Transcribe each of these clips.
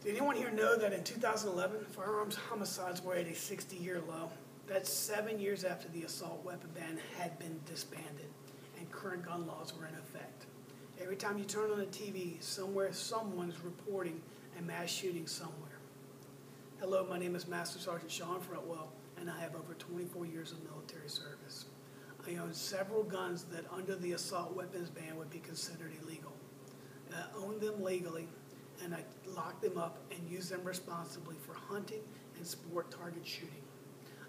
Did anyone here know that in 2011, firearms homicides were at a 60-year low? That's 7 years after the assault weapon ban had been disbanded and current gun laws were in effect. Every time you turn on the TV, somewhere someone's reporting a mass shooting somewhere. Hello, my name is Master Sergeant Sean Frontwell, and I have over 24 years of military service. I own several guns that under the assault weapons ban would be considered illegal. I own them legally, and I lock them up and use them responsibly for hunting and sport target shooting.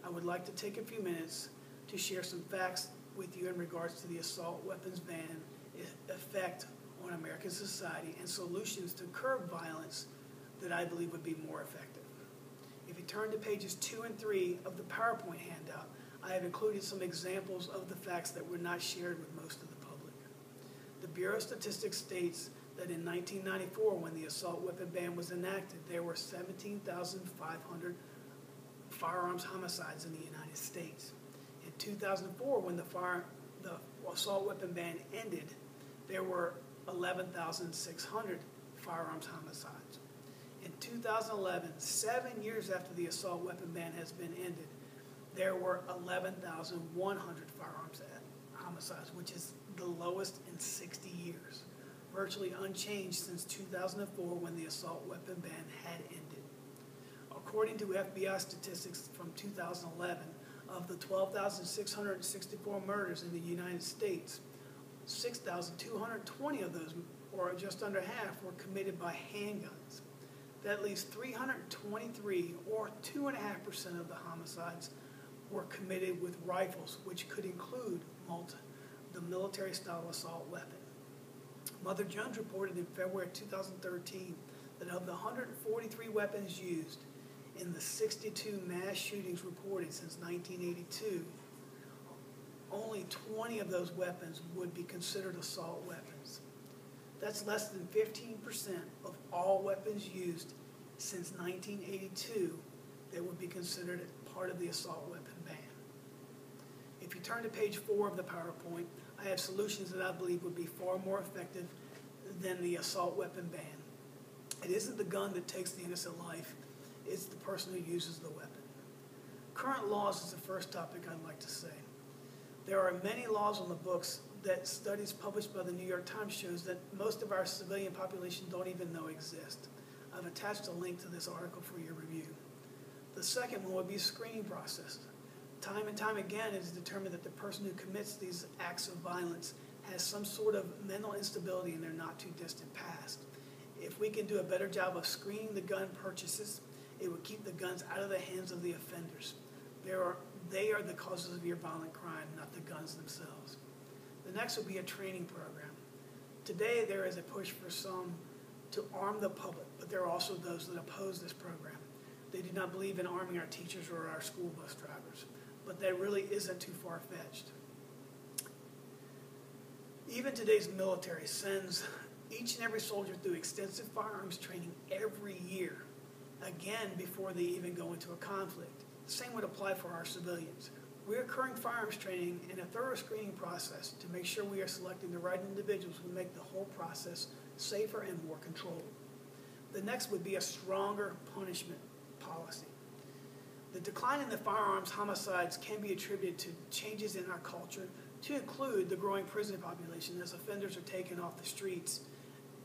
I would like to take a few minutes to share some facts with you in regards to the assault weapons ban effect on American society and solutions to curb violence that I believe would be more effective. If you turn to pages 2 and 3 of the PowerPoint handout, I have included some examples of the facts that were not shared with most of the public. The Bureau of Statistics states that in 1994, when the assault weapon ban was enacted, there were 17,500 firearms homicides in the United States. In 2004, when the assault weapon ban ended, there were 11,600 firearms homicides. In 2011, 7 years after the assault weapon ban has been ended, there were 11,100 firearms homicides, which is the lowest in 60 years, virtually unchanged since 2004 when the assault weapon ban had ended. According to FBI statistics from 2011, of the 12,664 murders in the United States, 6,220 of those, or just under half, were committed by handguns. That leaves 323, or 2.5% of the homicides, were committed with rifles, which could include the military-style assault weapon. Mother Jones reported in February 2013 that of the 143 weapons used in the 62 mass shootings reported since 1982, only 20 of those weapons would be considered assault weapons. That's less than 15% of all weapons used since 1982 that would be considered part of the assault weapon ban. If you turn to page 4 of the PowerPoint, I have solutions that I believe would be far more effective than the assault weapon ban. It isn't the gun that takes the innocent life, it's the person who uses the weapon. Current laws is the first topic I'd like to say. There are many laws on the books that studies published by the New York Times shows that most of our civilian population don't even know exist. I've attached a link to this article for your review. The second one would be a screening process. Time and time again, it is determined that the person who commits these acts of violence has some sort of mental instability in their not too distant past. If we can do a better job of screening the gun purchases, it would keep the guns out of the hands of the offenders. They are the causes of your violent crime, not the guns themselves. The next would be a training program. Today, there is a push for some to arm the public, but there are also those that oppose this program. They do not believe in arming our teachers or our school bus drivers, but that really isn't too far-fetched. Even today's military sends each and every soldier through extensive firearms training every year, again before they even go into a conflict. The same would apply for our civilians. Recurring firearms training and a thorough screening process to make sure we are selecting the right individuals would make the whole process safer and more controlled. The next would be a stronger punishment policy. The decline in the firearms homicides can be attributed to changes in our culture, to include the growing prison population as offenders are taken off the streets,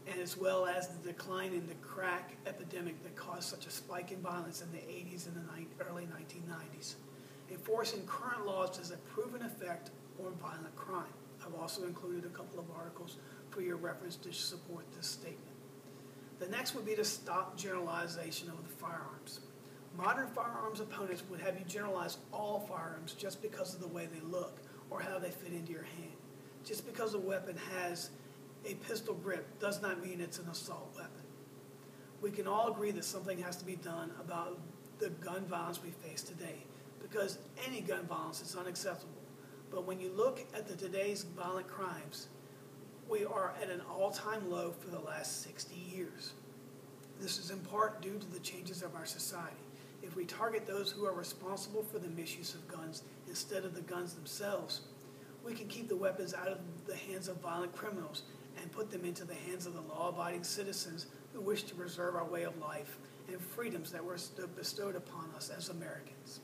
and as well as the decline in the crack epidemic that caused such a spike in violence in the 80s and the early 1990s. Enforcing current laws has a proven effect on violent crime. I've also included a couple of articles for your reference to support this statement. The next would be to stop generalization of the firearms. Modern firearms opponents would have you generalize all firearms just because of the way they look or how they fit into your hand. Just because a weapon has a pistol grip does not mean it's an assault weapon. We can all agree that something has to be done about the gun violence we face today, because any gun violence is unacceptable. But when you look at today's violent crimes, we are at an all-time low for the last 60 years. This is in part due to the changes of our society. If we target those who are responsible for the misuse of guns instead of the guns themselves, we can keep the weapons out of the hands of violent criminals and put them into the hands of the law-abiding citizens who wish to preserve our way of life and freedoms that were bestowed upon us as Americans.